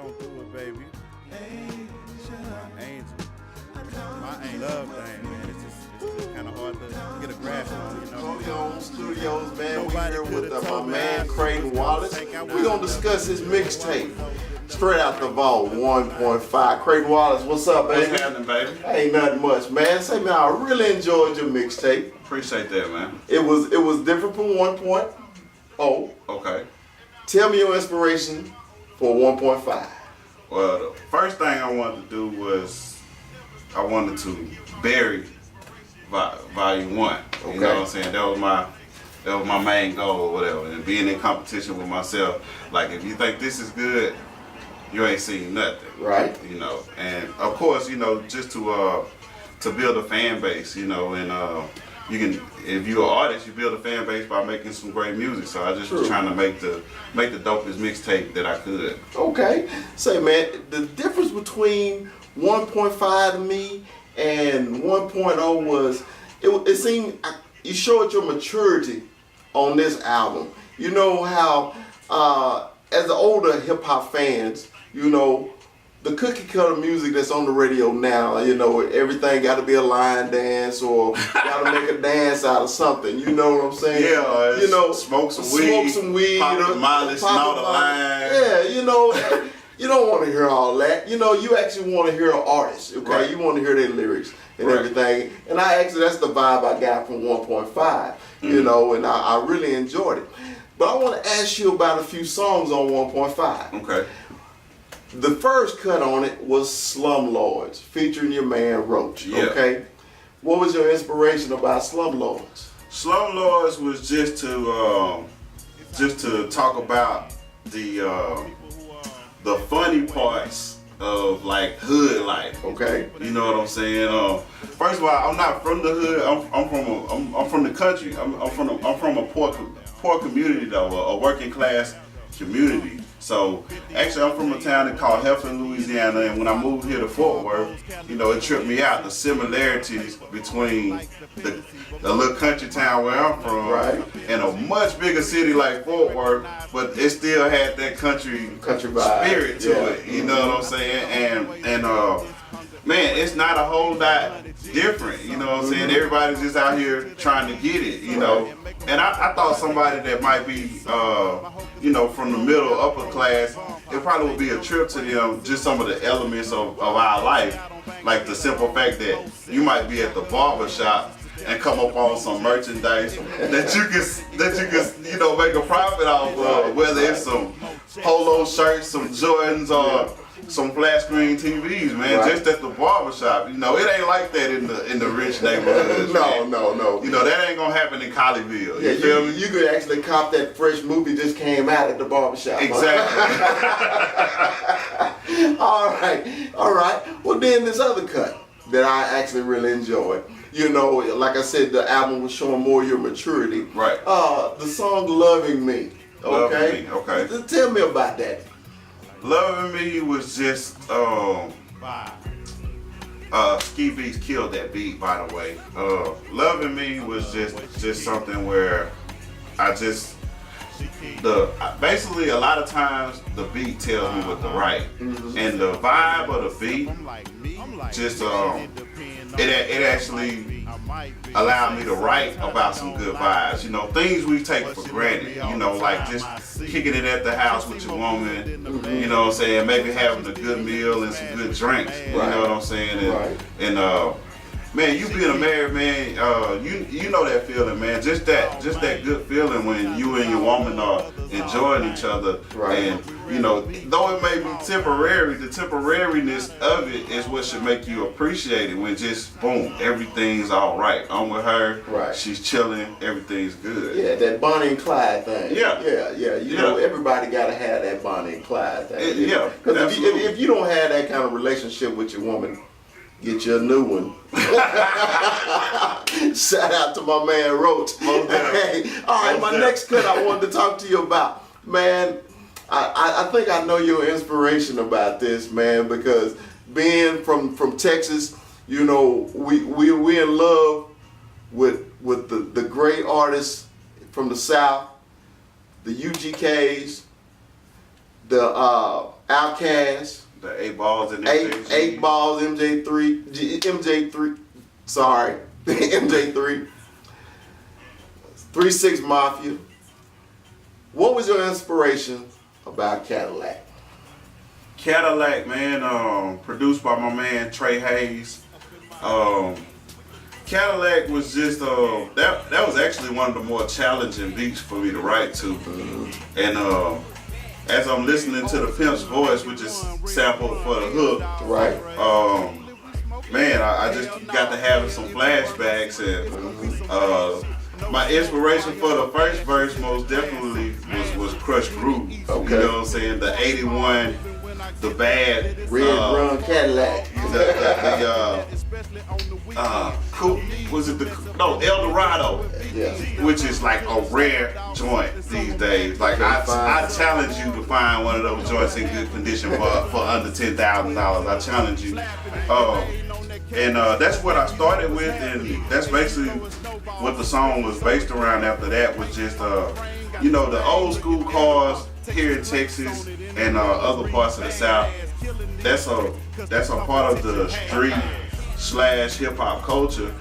Don't do it, baby. My angel. My angel. Love thing, man. It's just kind of hard to get a grasp on, you know. Corleone Studios, man. We Nobody here with could've my told me man I Creighton was Wallace. think I We're was. gonna discuss his mixtape. Straight out the vault, 1.5. Creighton Wallace, what's up, baby? What's happening, baby? Ain't nothing much, man. Say, man, I really enjoyed your mixtape. Appreciate that, man. It was different from 1.0. Okay. Tell me your inspiration for 1.5. Well, the first thing I wanted to do was I wanted to bury Volume 1. Okay. You know what I'm saying? That was my main goal or whatever. And being in competition with myself, like if you think this is good, you ain't seen nothing. Right. You know. And of course, you know, just to build a fan base, you know, and you can, if you're an artist, you build a fan base by making some great music. So I just was trying to make the dopest mixtape that I could. Okay. Say, man, the difference between 1.5 to me and 1.0 was, it seemed you showed your maturity on this album. You know how, as the older hip hop fans, you know, the cookie cutter music that's on the radio now, you know, everything got to be a line dance or got to make a dance out of something. You know what I'm saying? Yeah, you know, smoke some weed, pop the Molly, snort a line. Yeah, you know, you don't want to hear all that. You know, you actually want to hear an artist, okay? Right. You want to hear their lyrics and Right. everything. And that's the vibe I got from 1.5, you know, and I really enjoyed it. But I want to ask you about a few songs on 1.5. Okay. The first cut on it was Slumlords, featuring your man Roach, Yeah. okay? What was your inspiration about Slumlords? Slumlords was just to talk about the funny parts of like hood life. Okay. You know what I'm saying? First of all, I'm not from the hood. I'm from the country. I'm from a poor community though, a working class community. So actually, I'm from a town called Heflin, Louisiana, and when I moved here to Fort Worth, you know, it tripped me out the similarities between the little country town where I'm from, Right. and a much bigger city like Fort Worth, but it still had that country vibe. spirit to Yeah. it. You know what I'm saying? And man, it's not a whole lot different. You know what I'm saying? Everybody's just out here trying to get it. You know. And I thought somebody that might be, you know, from the middle, upper class, it probably would be a trip to them, just some of the elements of our life. Like the simple fact that you might be at the barber shop and come up on some merchandise that you can, you know, make a profit off of, whether it's some polo shirts, some Jordans, or some flat screen TVs, man. Right. Just at the barber shop. You know, it ain't like that in the rich neighborhoods. man. No. You know, that ain't gonna happen in Colleyville. Yeah, You feel me? you could actually cop that fresh movie just came out at the barbershop. Exactly. All right. Well, then this other cut that I actually really enjoyed. You know, like I said, the album was showing more your maturity. Right. The song "Loving Me." Okay. Loving Me, okay. Tell me about that. Loving Me was just Ski Beats killed that beat, by the way. Loving Me was just something where I just basically a lot of times the beat tells me what to write, and the vibe of the beat just it actually allowed me to write about some good vibes. You know, things we take for granted. You know, like just kicking it at the house with your woman. You know what I'm saying? Maybe having a good meal and some good drinks. You know what I'm saying? And man, you being a married man, you know that feeling, man. Just that good feeling when you and your woman are enjoying each other. Right. And you know, though it may be temporary, the temporariness of it is what should make you appreciate it. When just boom, everything's all right. I'm with her. Right. She's chilling. Everything's good. Yeah, that Bonnie and Clyde thing. Yeah. You know, everybody gotta have that Bonnie and Clyde thing. Yeah. Because if you don't have that kind of relationship with your woman, get you a new one. Shout out to my man Roach. Hey, all right, my next cut I wanted to talk to you about. Man, I think I know your inspiration about this, man, because being from Texas, you know, we're in love with the great artists from the South, the UGKs, the Outkast, The 8 Balls and eight balls, MJ3. Sorry, MJ3. 3-6 Mafia. What was your inspiration about Cadillac? Cadillac, man, produced by my man Trey Hayes. Cadillac was just that was actually one of the more challenging beats for me to write to. And as I'm listening to the Pimp's voice, which is sampled for the hook, right? Man, I just got to having some flashbacks, and my inspiration for the first verse most definitely was Crush Groove. Okay. You know what I'm saying? The 81, the bad Red Run Cadillac. El Dorado, Yeah. which is like a rare joint these days. Like I challenge you to find one of those joints in good condition for under $10,000. I challenge you. And that's what I started with, and that's basically what the song was based around. After that was just the old school cars here in Texas and other parts of the South. That's a part of the street / hip hop culture,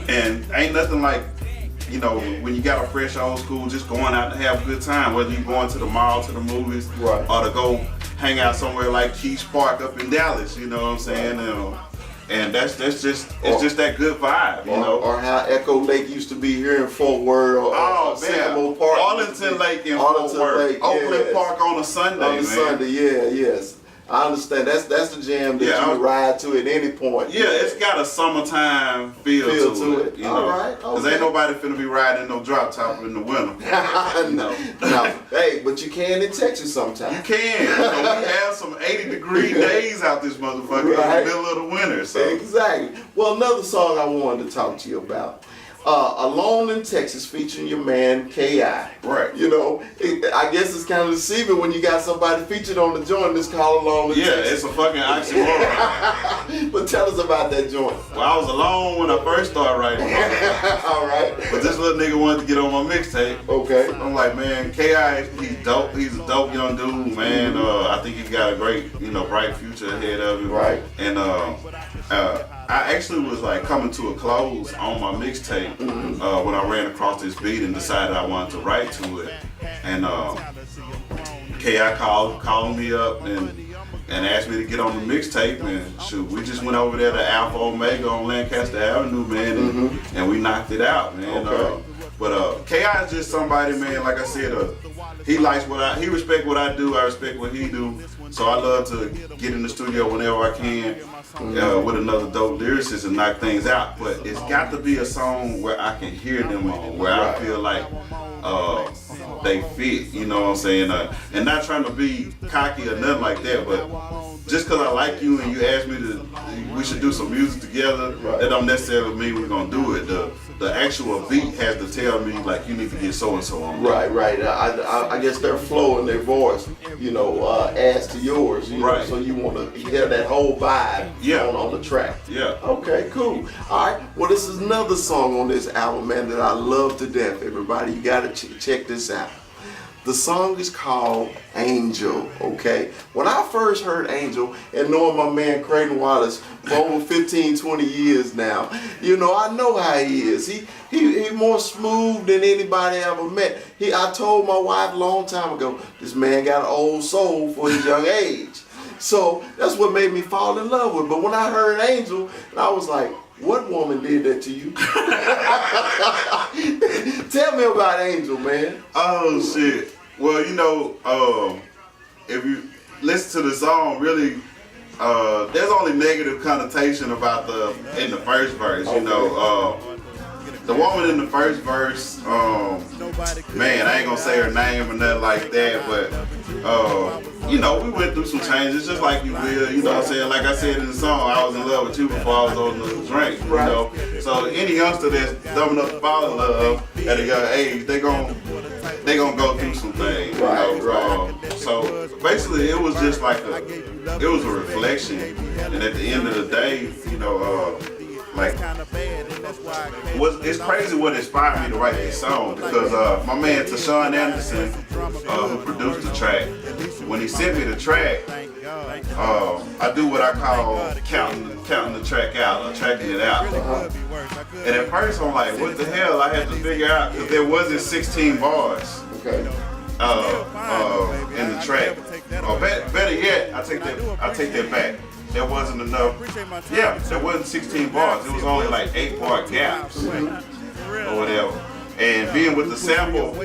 and ain't nothing like, when you got a fresh old school, just going out to have a good time, whether you going to the mall, to the movies, right, or to go hang out somewhere like Keys Park up in Dallas. You know what I'm saying? And that's just just that good vibe, Or how Echo Lake used to be here in Fort Worth, or Sycamore Park, Arlington Lake in Fort Worth, Oakland Park on a Sunday, on a Sunday, yes. I understand. That's the jam that you would ride to at any point. Yeah, it's got a summertime feel to it. All right. Because ain't nobody finna be riding no drop top in the winter. No. Hey, but you can in Texas sometimes. You can. We have some 80-degree days out this motherfucker in the middle of the winter. So. Exactly. Well, another song I wanted to talk to you about. Alone in Texas, featuring your man K.I. Right. I guess it's kind of deceiving when you got somebody featured on the joint that's called Alone in Texas. Yeah, it's a fucking oxymoron. But tell us about that joint. Well, I was alone when I first started writing. All right. But this little nigga wanted to get on my mixtape. Okay. I'm like, man, K.I., he's dope. He's a dope young dude, man. I think he's got a great, bright future ahead of him. Right. And I actually was like coming to a close on my mixtape when I ran across this beat and decided I wanted to write to it. And K.I. called me up and asked me to get on the mixtape, and shoot, we just went over there to Alpha Omega on Lancaster Avenue, man, and we knocked it out, man. Okay. But K.I. is just somebody, man, like I said, he likes he respect what I do, I respect what he do. So I love to get in the studio whenever I can with another dope lyricist and knock things out. But it's got to be a song where I can hear them on, where I feel like they fit, you know what I'm saying? And not trying to be cocky or nothing like that, but just because I like you and you asked me we should do some music together, that don't necessarily mean we're going to do it. The actual beat has to tell me, like, you need to get so-and-so on. Right. I guess their flow and their voice, adds to yours. Right. So you want to hear that whole vibe on the track. Yeah. Okay, cool. All right. Well, this is another song on this album, man, that I love to death, everybody. You got to check this out. The song is called Angel, okay? When I first heard Angel, and knowing my man Creighton Wallace for over 15, 20 years now, I know how he is. He more smooth than anybody I ever met. I told my wife a long time ago, this man got an old soul for his young age. So that's what made me fall in love with. But when I heard Angel, I was like, what woman did that to you? Tell me about Angel, man. Oh, shit. Well, if you listen to the song, really, there's only negative connotation about in the first verse, the woman in the first verse, man, I ain't gonna say her name or nothing like that, but we went through some changes just like you will, you know what I'm saying? Like I said in the song, I was in love with you before I was old enough to drink, So any youngster that's dumb enough to fall in love at a young age, they gonna go through some things, Right. So basically it was just like it was a reflection, and at the end of the day, it's crazy what inspired me to write this song, because my man Tashawn Anderson, who produced the track, when he sent me the track, I do what I call counting the track out or tracking it out. And at first I'm like, what the hell? I had to figure out because there wasn't 16 bars Okay. in the track. Or better yet, I take that back. There wasn't enough. Yeah, there wasn't 16 bars. It was only like 8-bar gaps or whatever. And being with the sample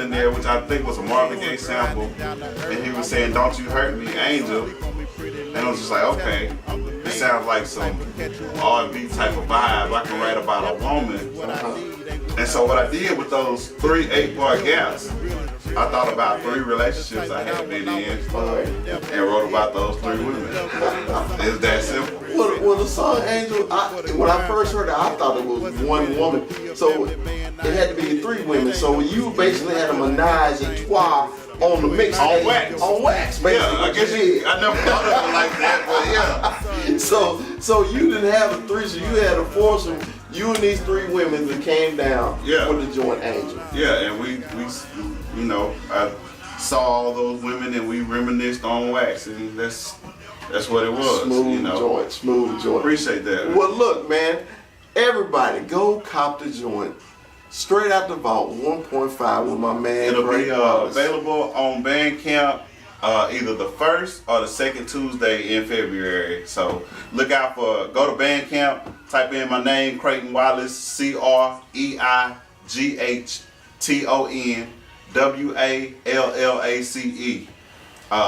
in there, which I think was a Marvin Gaye sample, and he was saying, "Don't you hurt me, Angel," and I was just like, okay, it sounds like some R&B type of vibe. I can write about a woman. And so what I did with those 3 8-bar gaps, I thought about 3 relationships I had been in and wrote about those 3 women. It's that simple. Well, the song Angel, when I first heard it, I thought it was one woman. So it had to be 3 women. So you basically had a menage a trois on the mix. On wax. On wax, basically. Yeah, I guess I never thought of it like that, but yeah. So you didn't have a threesome, you had a foursome. You and these 3 women that came down with the joint Angel. Yeah, and we you know, I saw all those women and we reminisced on wax, and that's what it was. Smooth joint. Appreciate that. Well, look, man, everybody go cop the joint. Straight out the vault, 1.5 with my man. It'll be Wallace. available on Bandcamp either the 1st or the 2nd Tuesday in February. So look out for, go to Bandcamp, type in my name, Creighton Wallace, CreightonWallace.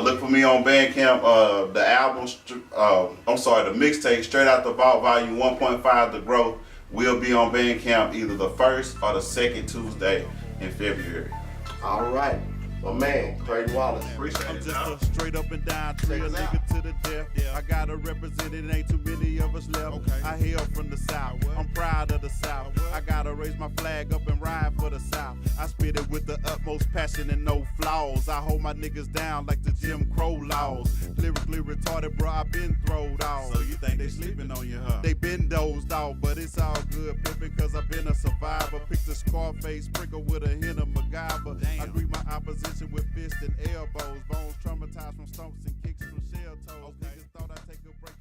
Look for me on Bandcamp. The album, the mixtape, Straight Out the Vault, Volume 1.5, The Growth, will be on Bandcamp either the 1st or the 2nd Tuesday in February. All right. My man, Creighton Wallace. Appreciate I'm it, just dog. a straight up and down trail nigga to the death. I gotta represent it, ain't too many of us left. I hail from the South, I'm proud of the South. I gotta raise my flag up and ride for the South. I spit it with the utmost passion and no flaws. I hold my niggas down like the Jim Crow laws. Lyrically retarded, bro, I been throwed off. So you think they sleeping on you, huh? They been dozed off, but it's all good, pimpin', cause I been a survivor. Picked a Scarface, sprinkle with a hint of MacGyver. I greet my opposition with fists and elbows. Bones traumatized from stumps and kicks from shell toes. Niggas thought I'd take a break.